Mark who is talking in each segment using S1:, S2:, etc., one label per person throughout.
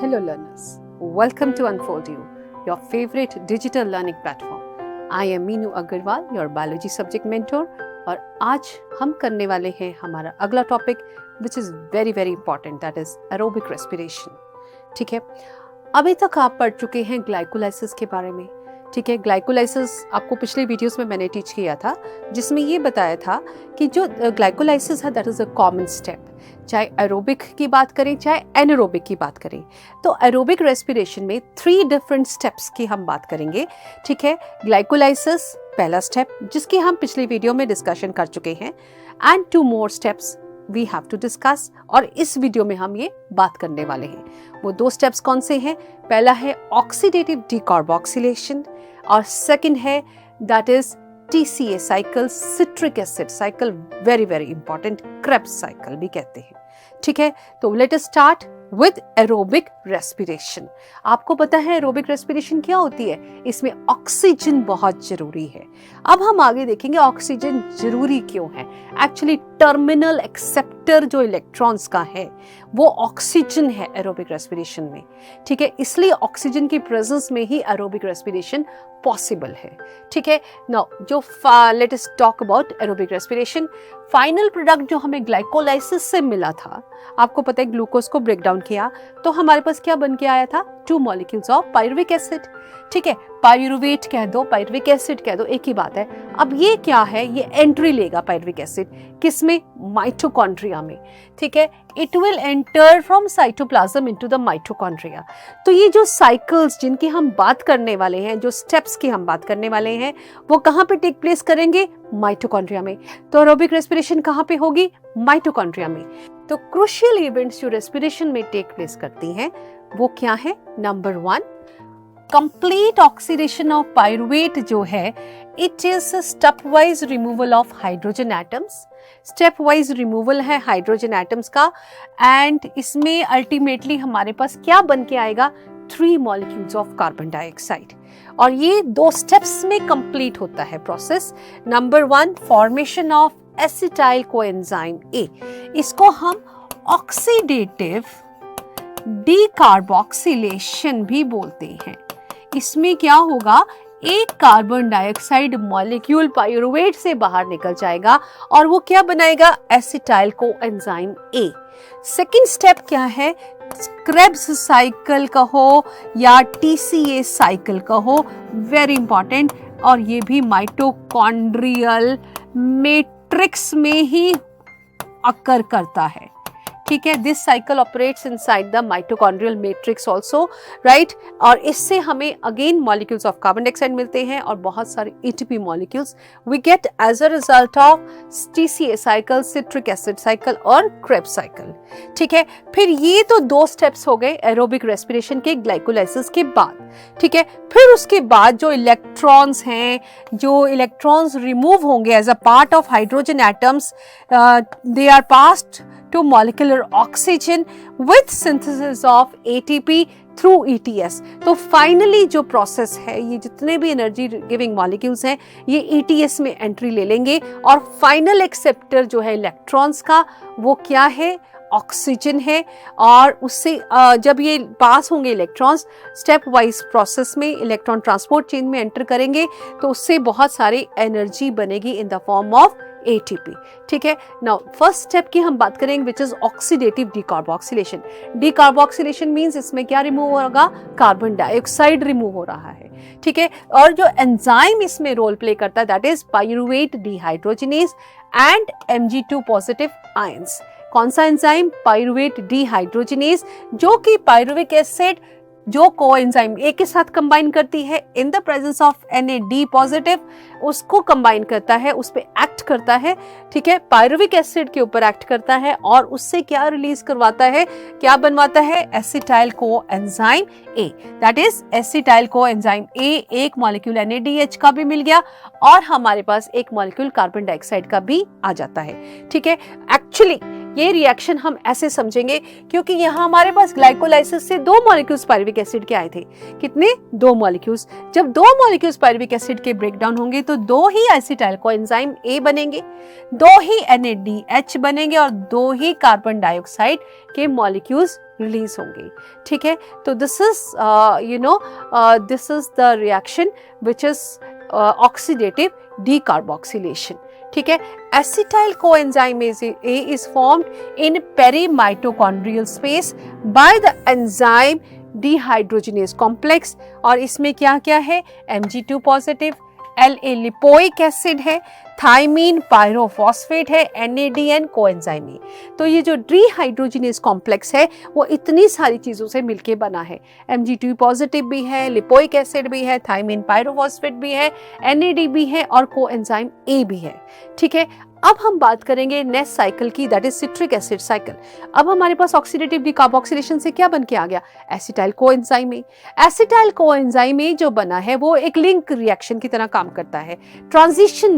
S1: Hello learners, welcome to Unfold You, your favorite digital learning platform. I am Meenu Agarwal, your biology subject mentor और आज हम करने वाले हैं हमारा अगला topic which is very very important, that is aerobic respiration. ठीक है, अभी तक आप पढ़ चुके हैं ग्लाइकोलाइसिस के बारे में. ठीक है, ग्लाइकोलाइसिस आपको पिछले वीडियोस में मैंने टीच किया था जिसमें ये बताया था कि जो ग्लाइकोलाइसिस है that is a common step, चाहे एरोबिक की बात करें चाहे एनारोबिक की बात करें. तो एरोबिक रेस्पिरेशन में 3 डिफरेंट स्टेप्स की हम बात करेंगे. ठीक है, ग्लाइकोलाइसिस पहला स्टेप जिसकी हम पिछली वीडियो में डिस्कशन कर चुके हैं and 2 more steps we have to discuss और इस वीडियो में हम ये बात करने वाले हैं. वो 2 स्टेप्स कौन से हैं? पहला है ऑक्सीडेटिव डीकार्बोक्सिलेशन और सेकंड है that is TCA cycle, citric acid cycle, very very important, Krebs cycle भी कहते हैं. ठीक है, तो let us start with aerobic respiration. आपको पता है एरोबिक रेस्पिरेशन क्या होती है? इसमें ऑक्सीजन बहुत जरूरी है. अब हम आगे देखेंगे ऑक्सीजन जरूरी क्यों है. एक्चुअली टर्मिनल एक्सेप्टर जो इलेक्ट्रॉन्स का है वो ऑक्सीजन है एरोबिक रेस्पिरेशन में. ठीक है, इसलिए ऑक्सीजन की प्रेजेंस में ही एरोबिक रेस्पिरेशन पॉसिबल है. ठीक है, नाउ जो let us talk about aerobic respiration. Final product जो हमें ग्लाइकोलाइसिस से मिला था, आपको पता है ग्लूकोज को ब्रेक डाउन किया तो हमारे पास क्या बन के आया था? 2 मॉलिक्यूल्स ऑफ पायरुविक एसिड. ठीक है, पायरुवेट कह दो, पायरुविक एसिड कह दो, एक ही बात है. अब ये क्या है? ये एंट्री लेगा पायरुविक एसिड किसमें? माइटोकॉन्ड्रिया में. ठीक है, it will enter from cytoplasm into the mitochondria. तो ये जो साइकिल्स जिनकी हम बात करने वाले हैं, जो स्टेप्स की हम बात करने वाले हैं, वो कहाँ पे टेक प्लेस करेंगे? माइटोकॉन्ड्रिया में. तो एरोबिक रेस्पिरेशन कहाँ पे होगी? माइटोकॉन्ड्रिया में. तो क्रूशियल इवेंट्स जो रेस्पिरेशन में टेक प्लेस करती हैं वो क्या है? Number 1, complete oxidation of pyruvate जो है it is step wise removal of hydrogen atoms. Step wise removal है हाइड्रोजन एटम्स का एंड इसमें अल्टीमेटली हमारे पास क्या बन के आएगा? 3 मॉलिक्यूल्स ऑफ कार्बन डाइऑक्साइड. और ये 2 स्टेप्स में कंप्लीट होता है process. Number 1, formation of acetyl coenzyme A. इसको हम ऑक्सीडेटिव डीकार्बोक्सिलेशन भी बोलते हैं. इसमें क्या होगा? एक कार्बन डाइऑक्साइड मॉलिक्यूल पायरुवेट से बाहर निकल जाएगा और वो क्या बनाएगा? Acetyl coenzyme A. Second step क्या है? क्रेब्स साइकिल कहो या TCA साइकिल कहो, वेरी इंपॉर्टेंट. और ये भी माइटोकॉन्ड्रियल मैट्रिक्स में ही अकर करता है. ठीक है, this cycle operates inside the mitochondrial matrix also, right. और इससे हमें again molecules of carbon dioxide मिलते हैं और बहुत सारे ATP molecules we get as a result of TCA cycle, citric acid cycle और क्रेब्स साइकिल. ठीक है, फिर ये तो 2 स्टेप्स हो गए एरोबिक रेस्पिरेशन के ग्लाइकोलाइसिस के बाद. ठीक है, फिर उसके बाद जो इलेक्ट्रॉन्स हैं, जो इलेक्ट्रॉन्स रिमूव होंगे as a part of hydrogen atoms, they are passed to molecular oxygen with synthesis of ATP through ETS. तो फाइनली जो प्रोसेस है, ये जितने भी एनर्जी गिविंग मॉलिक्यूल्स हैं ये ETS में एंट्री ले लेंगे और फाइनल एक्सेप्टर जो है इलेक्ट्रॉन्स का वो क्या है? ऑक्सीजन है. और उससे जब ये पास होंगे इलेक्ट्रॉन्स, स्टेप वाइज प्रोसेस में इलेक्ट्रॉन ट्रांसपोर्ट चेन में एंटर करेंगे तो उससे बहुत सारी एनर्जी बनेगी in the form of ATP. ठीक है, नाउ फर्स्ट स्टेप की हम बात करेंगे which is oxidative decarboxylation. Decarboxylation means इसमें क्या रिमूव होगा? कार्बन डाइऑक्साइड रिमूव हो रहा है. ठीक है, और जो एंजाइम इसमें रोल प्ले करता है that is pyruvate dehydrogenase and Mg2 positive ions. कौन सा एंजाइम? पायरुवेट डिहाइड्रोजिनेज, जो कि पायरुविक एसिड जो कोएंजाइम ए के साथ कंबाइन करती है in the presence of NAD positive, उसको कंबाइन करता है, उस पे एक्ट करता है. ठीक है, पायरुविक एसिड के ऊपर एक्ट करता है और उससे क्या रिलीज करवाता है? क्या बनवाता है? Acetyl coenzyme A. That is acetyl coenzyme A. एक मॉलिक्यूल NADH का भी मिल गया और हमारे पास एक मॉलिक्यूल कार्बन डाइऑक्साइड का भी आ जाता है. ठीक है, एक्चुअली ये रिएक्शन हम ऐसे समझेंगे क्योंकि यहाँ हमारे पास ग्लाइकोलाइसिस से 2 मॉलिक्यूल्स पायरुविक एसिड के आए थे। कितने? 2 मॉलिक्यूल्स। जब 2 मॉलिक्यूल्स पायरुविक एसिड के ब्रेकडाउन होंगे तो 2 ही एसिटाइल कोएंजाइम A बनेंगे, 2 ही NADH बनेंगे और 2 ही कार्बन डाइऑक्साइड के मॉलिक्यूल्स रिलीज होंगे। ठीक है, तो this is the reaction which is oxidative decarboxylation. ठीक है, acetyl कोएंजाइमेज A is formed in perimitochondrial space by the enzyme dehydrogenase complex। और इसमें क्या क्या है? Mg2 positive, La lipoic acid है, थाइमीन पायरोफॉस्फेट है, NADN कोएंजाइम E। तो ये जो डीहाइड्रोजिनेज कॉम्प्लेक्स है वो इतनी सारी चीज़ों से मिलके बना है। Mg2 पॉजिटिव भी है, लिपोइक एसिड भी है, थाइमीन पायरोफॉस्फेट भी है, NAD भी है और कोएंजाइम A भी है। ठीक है, अब हम बात करेंगे नेक्स्ट साइकिल की, that is citric acid cycle. अब हमारे पास ऑक्सीडेटिव डीकार्बोक्सिलेशन से क्या बन के आ गया? Acetyl coenzyme A। Acetyl coenzyme A जो बना है वो एक लिंक रिएक्शन की तरह काम करता है, ट्रांजिशन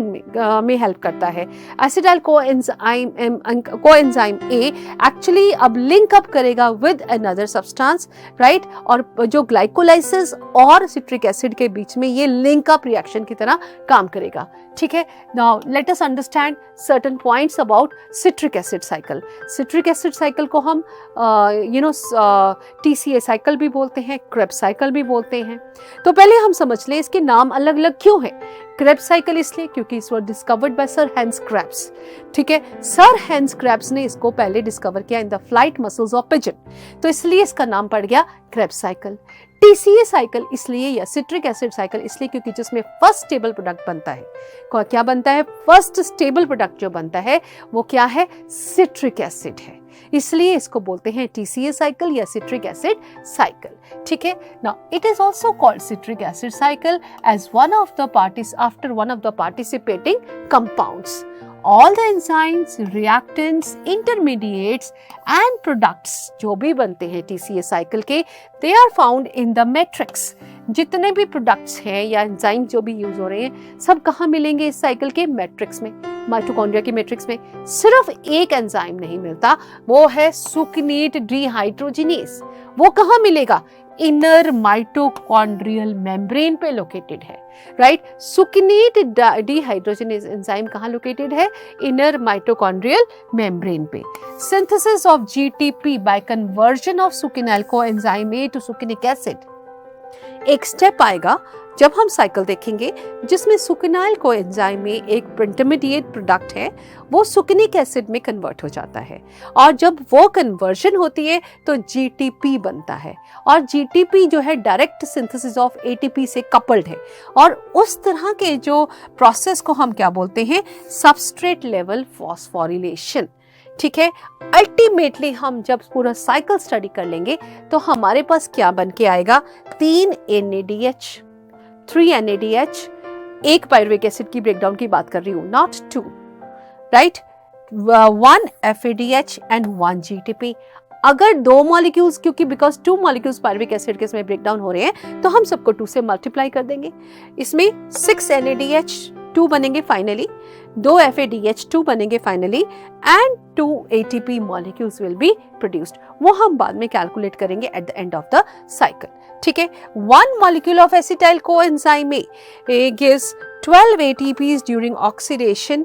S1: में हेल्प करता है। एसिटाइल कोएंजाइम A एक्चुअली अब लिंक अप करेगा विद अनदर सब्सटेंस, राइट, और जो ग्लाइकोलाइसिस और सिट्रिक एसिड के बीच में ये लिंक अप रिएक्शन की तरह काम करेगा। ठीक है, now let us understand certain points about citric acid cycle। citric acid cycle को हम TCA cycle भी बोलते हैं, Krebs cycle भी बोलते हैं। तो पहले हम समझ लें इसके नाम अलग अलग क्यों हैं। Krebs cycle इसलिए क्योंकि इस was discovered by sir hence Krebs. ठीक है, सर हेंस क्रेब्स ने इसको पहले डिस्कवर किया in the flight muscles of pigeon, तो इसलिए इसका नाम पड़ गया Krebs cycle। TCA साइकिल इसलिए या सिट्रिक एसिड साइकिल इसलिए क्योंकि जिसमें फर्स्ट स्टेबल प्रोडक्ट बनता है। क्या बनता है? फर्स्ट स्टेबल प्रोडक्ट जो बनता है वो क्या है? सिट्रिक एसिड है, इसलिए इसको बोलते हैं TCA साइकिल या सिट्रिक एसिड साइकिल। ठीक है, now it is also called citric acid cycle as one of the participating compounds. All the enzymes, reactants, intermediates and products जो भी बनते हैं TCA साइकिल के, they are found in the matrix। जितने भी products हैं या एंजाइम जो भी यूज हो रहे हैं सब कहाँ मिलेंगे? इस साइकिल के मैट्रिक्स में, माइटोकॉन्ड्रिया के मैट्रिक्स में। सिर्फ एक एंजाइम नहीं मिलता, वो है सुकिनेट डीहाइड्रोजिनेज। वो कहाँ मिलेगा? इनर माइटोकॉन्ड्रियल मेम्ब्रेन पे लोकेटेड है, राइट। सुकिनेट डीहाइड्रोजिनेज एंजाइम कहाँ लोकेटेड है? इनर माइटोकॉन्ड्रियल मेम्ब्रेन पे। Synthesis of GTP by conversion of succinyl coenzyme A to succinic acid. एक स्टेप आएगा जब हम साइकिल देखेंगे जिसमें सुकिनाइल कोएंजाइम में एक इंटरमीडिएट प्रोडक्ट है, वो सुकिनिक एसिड में कन्वर्ट हो जाता है और जब वो कन्वर्जन होती है तो GTP बनता है और GTP जो है डायरेक्ट सिंथेसिस ऑफ ATP से कपल्ड है और उस तरह के जो प्रोसेस को हम क्या बोलते हैं? Substrate level phosphorylation. ठीक है, अल्टीमेटली हम जब पूरा साइकिल स्टडी कर लेंगे तो हमारे पास क्या बन के आएगा? 3 NADH, 3 NADH, एक पायरुविक एसिड की ब्रेकडाउन की बात कर रही हूं, not 2, right, 1 FADH and 1 GTP। अगर 2 मॉलिक्यूल्स, क्योंकि बिकॉज 2 मॉलिक्यूल्स पायरुविक एसिड के इसमें ब्रेकडाउन हो रहे हैं तो हम सबको 2 से मल्टीप्लाई कर देंगे। इसमें 6 NADH 2 बनेंगे फाइनली, 2 FADH 2 बनेंगे finally and 2 ATP molecules will be produced. वो हम बाद में कैलकुलेट करेंगे at the end of the cycle. ठीक है, 1 molecule of acetyl coenzyme A gives 12 ATPs during oxidation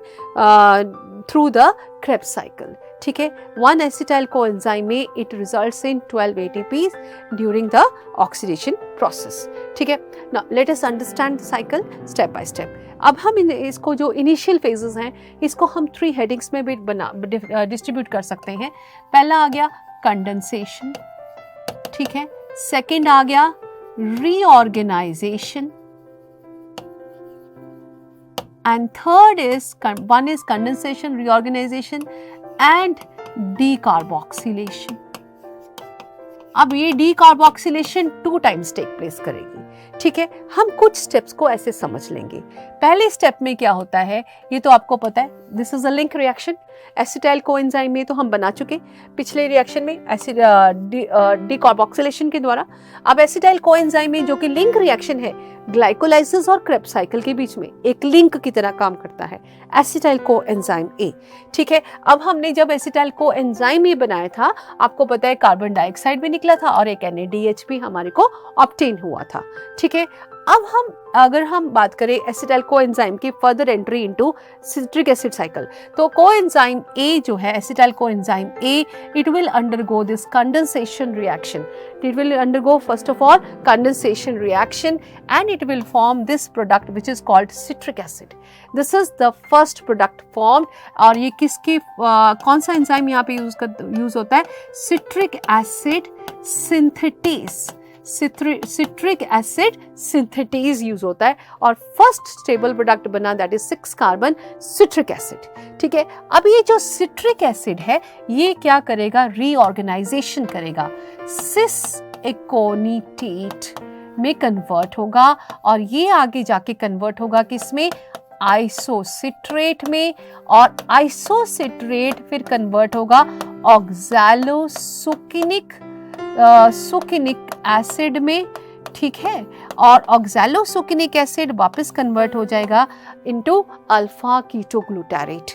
S1: through the Krebs cycle. ठीक है, 1 acetyl coenzyme A, it results in 12 ATPs during the oxidation process. ठीक है, now let us understand the cycle step by step. अब हम इसको जो initial phases हैं इसको हम 3 हेडिंग्स में भी डिस्ट्रीब्यूट कर सकते हैं। पहला आ गया कंडेंसेशन, ठीक है, सेकेंड आ गया reorganization and third is one is condensation, reorganization and decarboxylation। अब ये decarboxylation 2 times take place करेगी। ठीक है, हम कुछ स्टेप्स को ऐसे समझ लेंगे। पहले स्टेप में क्या होता है ये तो आपको पता है, this is a link reaction. Acetyl coenzyme में तो हम बना चुके पिछले रिएक्शन में एसिड डीकार्बोक्सिलेशन के द्वारा। अब एसिटाइल कोएंजाइम में जो कि लिंक रिएक्शन है ग्लाइकोलाइसिस और क्रेब्स साइकिल के बीच में एक लिंक की तरह काम करता है एसिटाइल कोएंजाइम ए। ठीक है, अब हमने जब एसिटाइल कोएंजाइम ए बनाया था, आपको पता है कार्बन डाइऑक्साइड भी निकला था और एक NADH भी हमारे को ऑब्टेन हुआ था। ठीक है, अब अगर हम बात करें एसिटाइल कोएंजाइम की further entry into citric acid cycle, तो कोएंजाइम ए जो है acetyl coenzyme A, it will undergo this condensation reaction. It will undergo first of all condensation reaction and it will form this product which is called citric acid. This is the first product formed और ये किसकी कौन सा enzyme यहाँ पे use होता है? सिट्रिक acid synthetase. Citric acid synthetase use होता है और फर्स्ट स्टेबल प्रोडक्ट बना that is 6 carbon citric acid. ठीक है, अब ये जो सिट्रिक एसिड है ये क्या करेगा? रीऑर्गेनाइजेशन करेगा, सिस एकोनिटेट में कन्वर्ट होगा और ये आगे जाके कन्वर्ट होगा किसमें? आइसोसिट्रेट में, और आइसोसिट्रेट फिर कन्वर्ट होगा ऑक्सैलोसुकिनिक एसिड में। ठीक है, और ऑक्सैलोसुकिनिक एसिड वापस कन्वर्ट हो जाएगा इनटू अल्फा कीटोग्लूटारेट।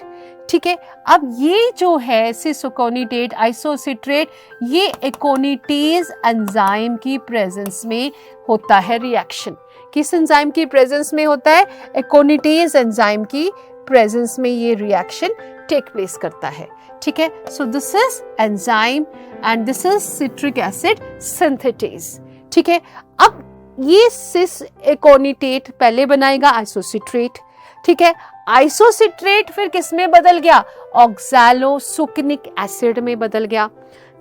S1: ठीक है, अब ये जो है सिसोकोनिटेट आइसोसिट्रेट, ये एकोनिटेज एंजाइम की प्रेजेंस में होता है रिएक्शन। किस एंजाइम की प्रेजेंस में होता है? एकोनिटेज एंजाइम की प्रेजेंस में ये रिएक्शन टेक प्लेस करता है। ठीक है, so this is enzyme and this is citric acid synthetase. ठीक है, अब ये सिस एकोनिटेट पहले बनाएगा आइसोसिट्रेट। ठीक है, आइसोसिट्रेट फिर किस में बदल गया? ऑक्सैलोसुकिनिक एसिड में बदल गया।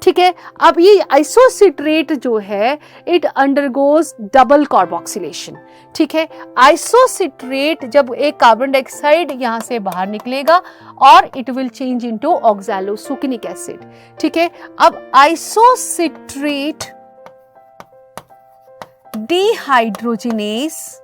S1: ठीक है, अब ये आइसोसिट्रेट जो है इट अंडरगोज डबल कार्बोक्सिलेशन। ठीक है, आइसोसिट्रेट जब एक कार्बन डाइऑक्साइड यहां से बाहर निकलेगा और it will change into oxalosuccinic acid. ठीक है, अब आइसोसिट्रेट डिहाइड्रोजिनेज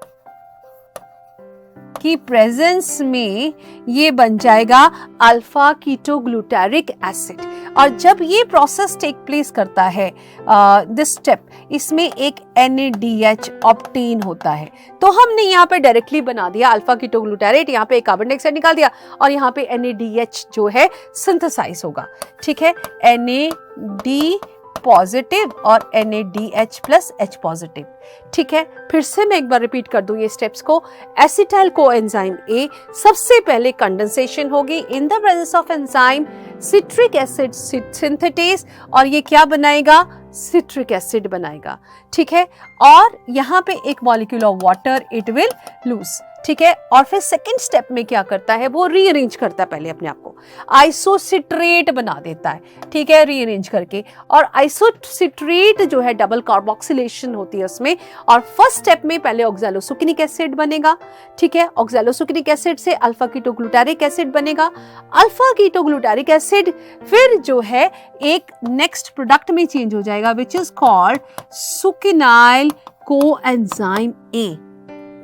S1: की प्रेजेंस में ये बन जाएगा अल्फा कीटोग्लूटारिक एसिड। और जब ये प्रोसेस टेक प्लेस करता है दिस स्टेप, इसमें एक NADH ऑब्टेन होता है। तो हमने यहाँ पे डायरेक्टली बना दिया अल्फा कीटोग्लूटारेट, यहाँ पे एक कार्बन डाइऑक्साइड निकाल दिया और यहाँ पे NADH जो है सिंथेसाइज होगा। ठीक है, NAD पॉजिटिव और NADH प्लस H पॉजिटिव। ठीक है, फिर से मैं एक बार रिपीट कर दूं ये स्टेप्स को। एसिटाइल कोएंजाइम ए, सबसे पहले कंडेंसेशन होगी in the presence of enzyme citric acid synthetase और ये क्या बनाएगा? सिट्रिक एसिड बनाएगा। ठीक है, और यहाँ पे एक molecule of water it will lose. ठीक है, और फिर सेकेंड स्टेप में क्या करता है? वो रीअरेंज करता है पहले अपने आप को, आइसोसिट्रेट बना देता है। ठीक है, रीअरेंज करके, और आइसोसिट्रेट जो है डबल कार्बोक्सिलेशन होती है उसमें, और फर्स्ट स्टेप में पहले ऑक्सैलोसुकिनिक एसिड बनेगा। ठीक है, ऑक्सैलोसुकिनिक एसिड से अल्फा कीटोग्लूटारिक एसिड बनेगा। अल्फा कीटोग्लूटारिक एसिड फिर जो है एक नेक्स्ट प्रोडक्ट में चेंज हो जाएगा which is called succinyl coenzyme A.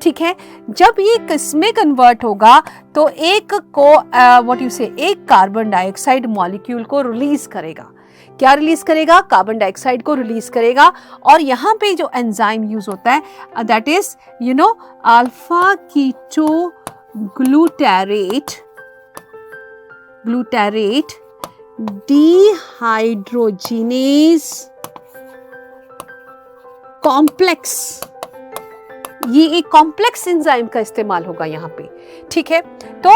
S1: ठीक है, जब ये किसमें कन्वर्ट होगा तो एक कार्बन डाइऑक्साइड मॉलिक्यूल को रिलीज करेगा। क्या रिलीज करेगा? कार्बन डाइऑक्साइड को रिलीज करेगा। और यहाँ पे जो एंजाइम यूज होता है that is alpha ketoglutarate dehydrogenase complex. ये एक कॉम्प्लेक्स एंजाइम का इस्तेमाल होगा यहाँ पे। ठीक है, तो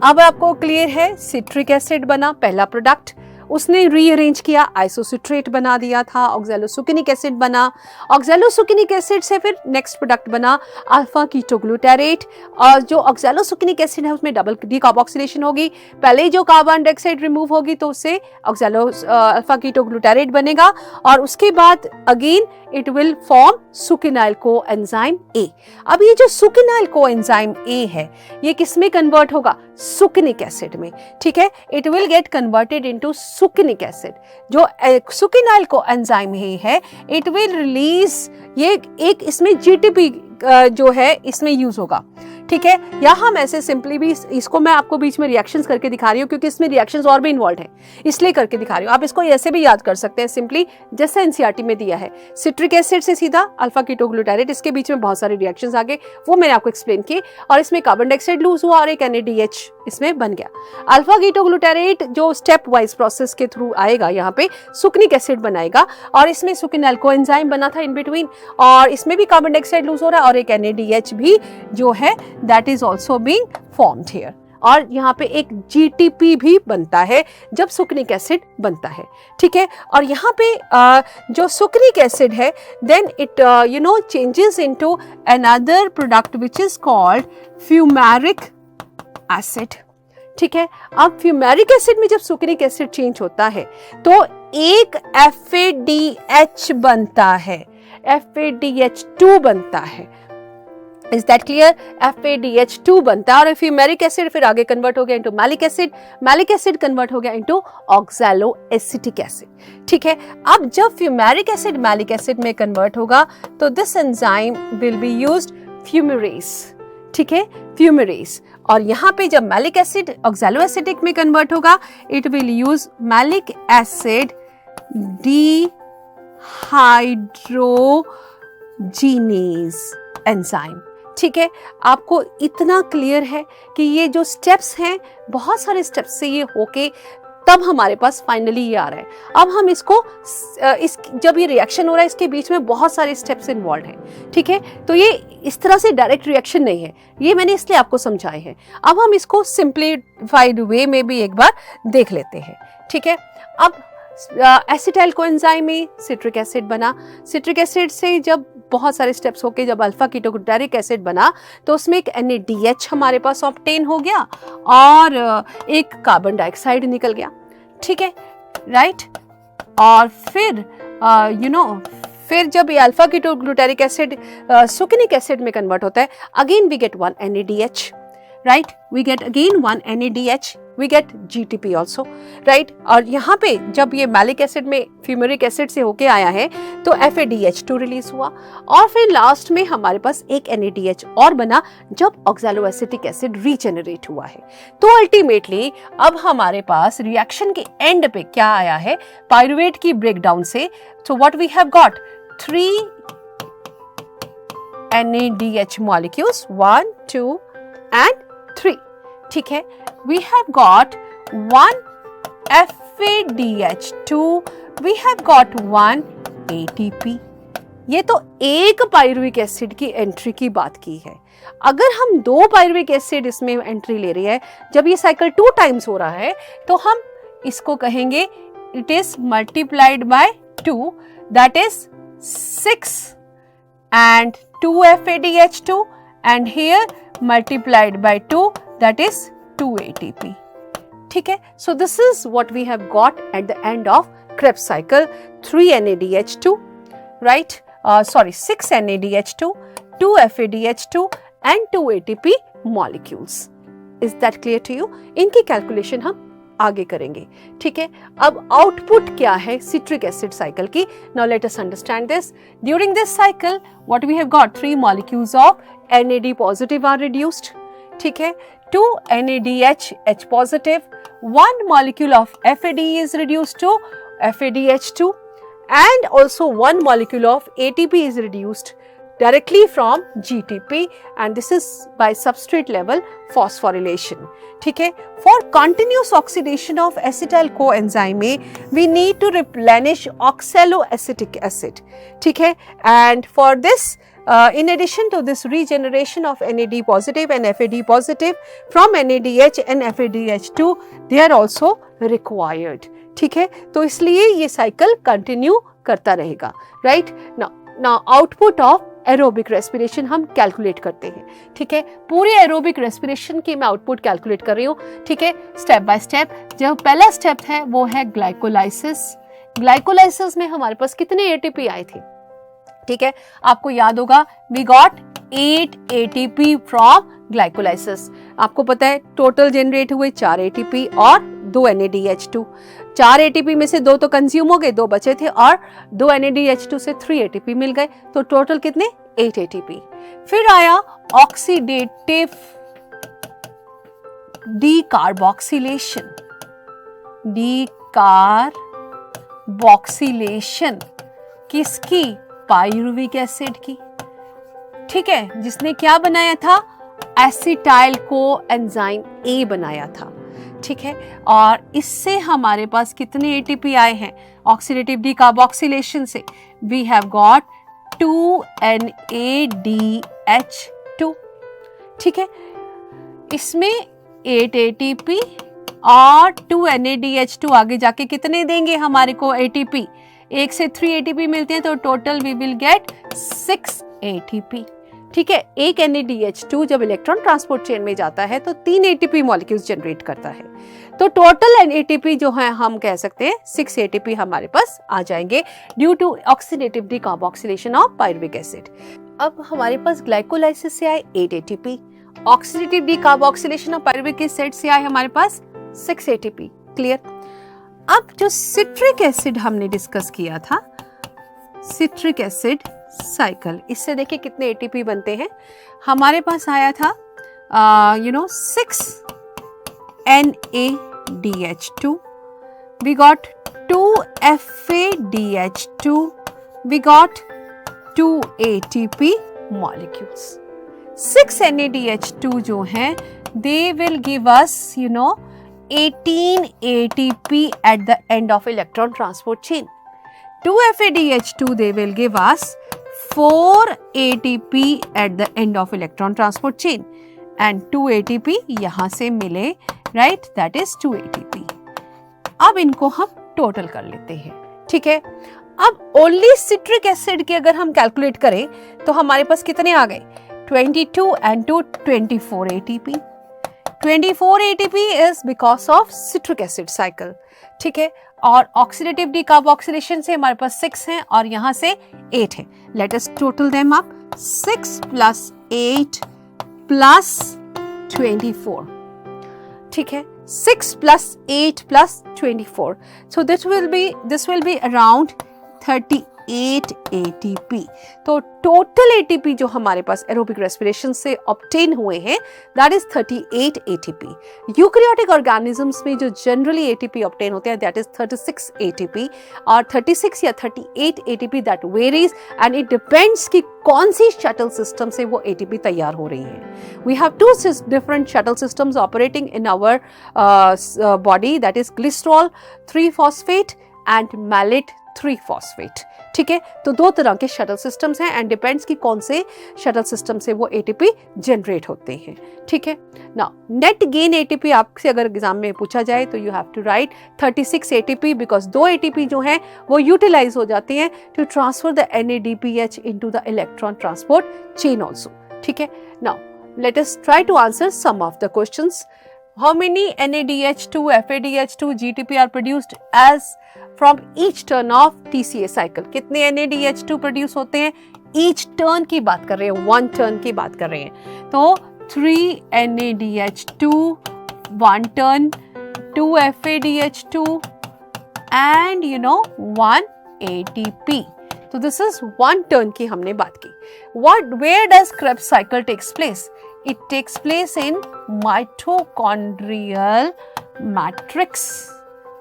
S1: अब आपको क्लियर है, सिट्रिक एसिड बना पहला प्रोडक्ट, उसने रीअरेंज किया, आइसोसिट्रेट बना दिया था, ऑक्सैलोसुकिनिक एसिड बना, ऑक्सैलोसुकिनिक एसिड से फिर नेक्स्ट प्रोडक्ट बना अल्फा कीटोग्लूटारेट, और जो ऑक्सैलोसुकिनिक एसिड है उसमें डबल डीकार्बोक्सिलेशन होगी, पहले जो कार्बन डाइऑक्साइड रिमूव होगी तो उससे अल्फा कीटोग्लूटारेट बनेगा, और उसके बाद again it will form succinyl coenzyme A. अब ये जो succinyl coenzyme A है ये किस में कन्वर्ट होगा? succinic acid में, ठीक है, it will get converted into succinic acid. जो succinyl coenzyme A है it will release, ये एक इसमें GTP जो है इसमें यूज होगा, ठीक है, या हम ऐसे सिंपली भी इसको मैं आपको बीच में रिएक्शंस करके दिखा रही हूँ क्योंकि इसमें रिएक्शंस और भी इन्वॉल्व हैं, इसलिए करके दिखा रही हूँ. आप इसको ऐसे भी याद कर सकते हैं सिंपली जैसे एनसीईआरटी में दिया है. सिट्रिक एसिड से सीधा अल्फा कीटोग्लूटारेट, इसके बीच में बहुत सारे रिएक्शंस आ गए, वो मैंने आपको एक्सप्लेन किए, और इसमें कार्बन डाइऑक्साइड लूज हुआ और एक NADH इसमें बन गया. अल्फा कीटोग्लूटारेट जो स्टेप वाइज प्रोसेस के थ्रू आएगा यहाँ पे सुक्निक एसिड बनाएगा, और इसमें सुक्सिनाइल कोएंजाइम बना था इन बिटवीन, और इसमें भी कार्बन डाइऑक्साइड लूज हो रहा है और एक NADH भी जो है that is also being formed here. और यहाँ पे एक GTP भी बनता है जब सुक्निक एसिड बनता है, ठीक है. और यहाँ पे जो सुक्निक एसिड है then it changes into another product which is called fumaric acid, ठीक है. अब फ्यूमेरिक एसिड में जब सुक्निक एसिड चेंज होता है तो एक FADH बनता है, FADH2 बनता है. Is that clear? FADH2 बनता है और फ्यूमेरिक एसिड फिर आगे कन्वर्ट हो गया into malic acid, malic acid convert हो गया इनटू ऑक्सैलोएसिटिक एसिड, ठीक है. अब जब फ्यूमेरिक एसिड मैलिक एसिड में कन्वर्ट होगा तो this enzyme will be used fumarase, ठीक है, फ्यूमेरेज. और यहाँ पे जब मैलिक एसिड ऑक्सैलोएसिटिक में कन्वर्ट होगा it will use malic acid dehydrogenase enzyme, ठीक है. आपको इतना क्लियर है कि ये जो स्टेप्स हैं बहुत सारे स्टेप्स से ये होके तब हमारे पास फाइनली ये आ रहा है. अब हम इसको जब ये रिएक्शन हो रहा है इसके बीच में बहुत सारे स्टेप्स इन्वॉल्व हैं, ठीक है. तो ये इस तरह से डायरेक्ट रिएक्शन नहीं है, ये मैंने इसलिए आपको समझाए हैं. अब हम इसको सिंप्लीफाइड वे में भी एक बार देख लेते हैं, ठीक है. अब एसिटाइल कोएंजाइम में सिट्रिक एसिड बना, सिट्रिक एसिड से जब बहुत सारे स्टेप्स होके जब अल्फा कीटोग्लूटारिक एसिड बना तो उसमें एक NADH हमारे पास ऑब्टेन हो गया और एक कार्बन डाइऑक्साइड निकल गया, ठीक है, राइट. और फिर फिर जब ये alpha ketoglutaric acid succinic acid में कन्वर्ट होता है again we get one NADH, right? We get again one NADH, we get GTP also, right? और यहाँ पे जब ये मैलिक एसिड में फ्यूमेरिक एसिड से होके आया है तो FADH2 रिलीज हुआ और फिर लास्ट में हमारे पास एक NADH और बना जब ऑक्सैलोएसिटिक एसिड रीजेनरेट हुआ है. तो अल्टीमेटली अब हमारे पास रिएक्शन के एंड पे क्या आया है पायरुवेट की ब्रेकडाउन से. So what we have got 3 NADH molecules 1, 2 and 3, ठीक है. We have got 1 FADH2, we have got 1 ATP. ये तो एक पायरुविक एसिड की एंट्री की बात की है. अगर हम 2 पायरुविक एसिड इसमें एंट्री ले रही है जब ये साइकिल 2 टाइम्स हो रहा है तो हम इसको कहेंगे it is multiplied by 2, that is 6 and 2 FADH2 and here multiplied by 2 that is 2 ATP, ठीक है. So this is what we have got at the end of Krebs cycle. 3 NADH2, right? 6 NADH2, 2 FADH2 and 2 ATP molecules. Is that clear to you? इनकी calculation हम आगे करेंगे, ठीक है. अब output क्या है सिट्रिक एसिड साइकिल की? Now let us understand this. During this cycle what we have got 3 molecules of NAD positive are reduced, ठीक है. 2 NADH H positive, 1 molecule of FAD is reduced to FADH2 and also 1 molecule of ATP is reduced directly from GTP and this is by substrate level phosphorylation, ठीक है. For continuous oxidation of acetyl coenzyme A, we need to replenish oxaloacetic acid, ठीक है. And for this in addition to this regeneration of NAD positive and FAD positive from NADH and FADH2 they are also required, ठीक है. तो इसलिए ये cycle continue करता रहेगा, right. Now output of aerobic respiration हम कैलकुलेट करते हैं, ठीक है. पूरे एरोबिक रेस्पिरेशन की मैं आउटपुट कैलकुलेट कर रही हूँ, ठीक है, स्टेप बाय स्टेप. जो पहला स्टेप है वो है ग्लाइकोलाइसिस. ग्लाइकोलाइसिस में हमारे पास कितने ATP आए थे? ठीक है, आपको याद होगा we got 8 ATP from glycolysis. आपको पता है टोटल जनरेट हुए 4 ATP और 2 NADH2। 4 ATP में से 2 तो कंज्यूम हो गए, 2 बचे थे, और 2 NADH2 से 3 ATP मिल गए, तो टोटल कितने 8 ATP। फिर आया ऑक्सीडेटिव डीकार्बोक्सिलेशन। डीकार्बोक्सिलेशन किसकी? पाइरुविक एसिड की। ठीक है, जिसने क्या बनाया था? एसिटाइल को एंजाइम ए बनाया था। ठीक है, और इससे हमारे पास कितने ATP आए हैं? ऑक्सीडेटिव डीकार्बोक्सिलेशन से वी हैव गॉट 2 NADH2। ठीक है, इसमें 8 ATP और 2 NADH2 आगे जाके कितने देंगे हमारे को ATP? 1 से 3 ATP मिलते हैं, तो total we will get 6 ATP। ठीक है, एक NADH2 जब इलेक्ट्रॉन ट्रांसपोर्ट चेन में जाता है तो 3 ATP मॉलिक्यूल्स जनरेट करता है, तो टोटल ATP जो है हम कह सकते हैं 6 ATP हमारे पास आ जाएंगे due to oxidative decarboxylation of pyruvic acid. अब हमारे पास ग्लाइकोलाइसिस से आए 8 ATP, oxidative decarboxylation of pyruvic acid से आए हमारे पास 6 ATP। क्लियर? अब जो सिट्रिक एसिड हमने डिस्कस किया था, सिट्रिक एसिड साइकिल, इससे देखिए कितने ATP बनते हैं। हमारे पास आया था 6 NADH2, we got 2 FADH2, we got 2 ATP molecules। 6 NADH2 जो हैं they will give us 18 ATP at the end of electron transport chain। 2 FADH2 they will give us 4 ATP at the end of electron transport chain and 2 ATP यहाँ से मिले, right, that is 2 ATP। अब इनको हम total कर लेते हैं। ठीक है, अब ओनली सिट्रिक एसिड की अगर हम कैलकुलेट करें तो हमारे पास कितने आ गए? 22 and 2 24 ATP। 24 ATP is because of citric acid cycle। ठीक है, और ऑक्सीडेटिव डीकार्बोक्सिलेशन से हमारे पास 6 हैं और यहाँ से 8 है। Let us total them up, 6 + 8 + 24। ठीक है, 6 + 8 + 24, so this will be around 38 ATP। तो टोटल ATP जो हमारे पास एरोबिक रेस्पिरेशन से ऑब्टेन हुए हैं that is 38 ATP। Eukaryotic organisms में जो जनरली ATP ऑब्टेन होते हैं दैट इज 36 ATP, और 36 या 38 ATP that varies and it depends कि कौन सी शटल सिस्टम से वो ATP तैयार हो रही है। We have 2 different shuttle systems operating in our body, that is glycerol three phosphate and malate three phosphate. ठीक है, तो 2 तरह के शटल सिस्टम्स हैं एंड डिपेंड्स कि कौन से शटल सिस्टम से वो ATP जनरेट होते हैं। ठीक है, नाउ नेट गेन ATP आपसे अगर एग्जाम में पूछा जाए तो you have to write 36 ATP because 2 ATP जो हैं वो यूटिलाइज हो जाते हैं to transfer the NADPH into the electron transport chain also. ठीक है, now let us try to answer some of the questions. How many NADH2, FADH2, GTP are produced as from each turn of TCA cycle? कितने NADH2 produce होते हैं? Each turn की बात कर रहे हैं, 1 turn की बात कर रहे हैं, तो 3 NADH2 1 turn, 2 FADH2 and 1 ATP। तो this is 1 turn की हमने बात की। Where does Krebs cycle takes place? It takes place in mitochondrial matrix।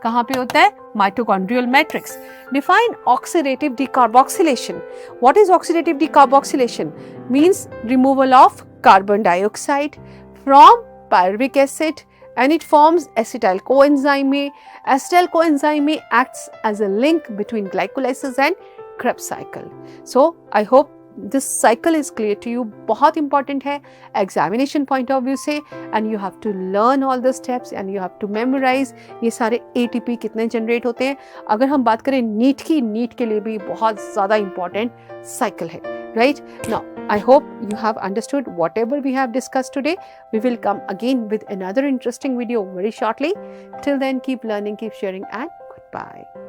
S1: कहाँ पे होता है? Mitochondrial matrix। Define oxidative decarboxylation। What is oxidative decarboxylation? Means removal of carbon dioxide from pyruvic acid and it forms acetyl coenzyme A। Acetyl coenzyme A acts as a link between glycolysis and Krebs cycle। So I hope this cycle is clear to you। बहुत important है examination point of view से and you have to learn all the steps and you have to memorise ये सारे ATP कितने generate होते हैं। अगर हम बात करें नीट की, नीट के लिए भी बहुत ज़्यादा इंपॉर्टेंट साइकिल है, right. Now I hope you have understood whatever we have discussed today। We will come again with another interesting video very shortly। Till then, keep learning, keep sharing and goodbye।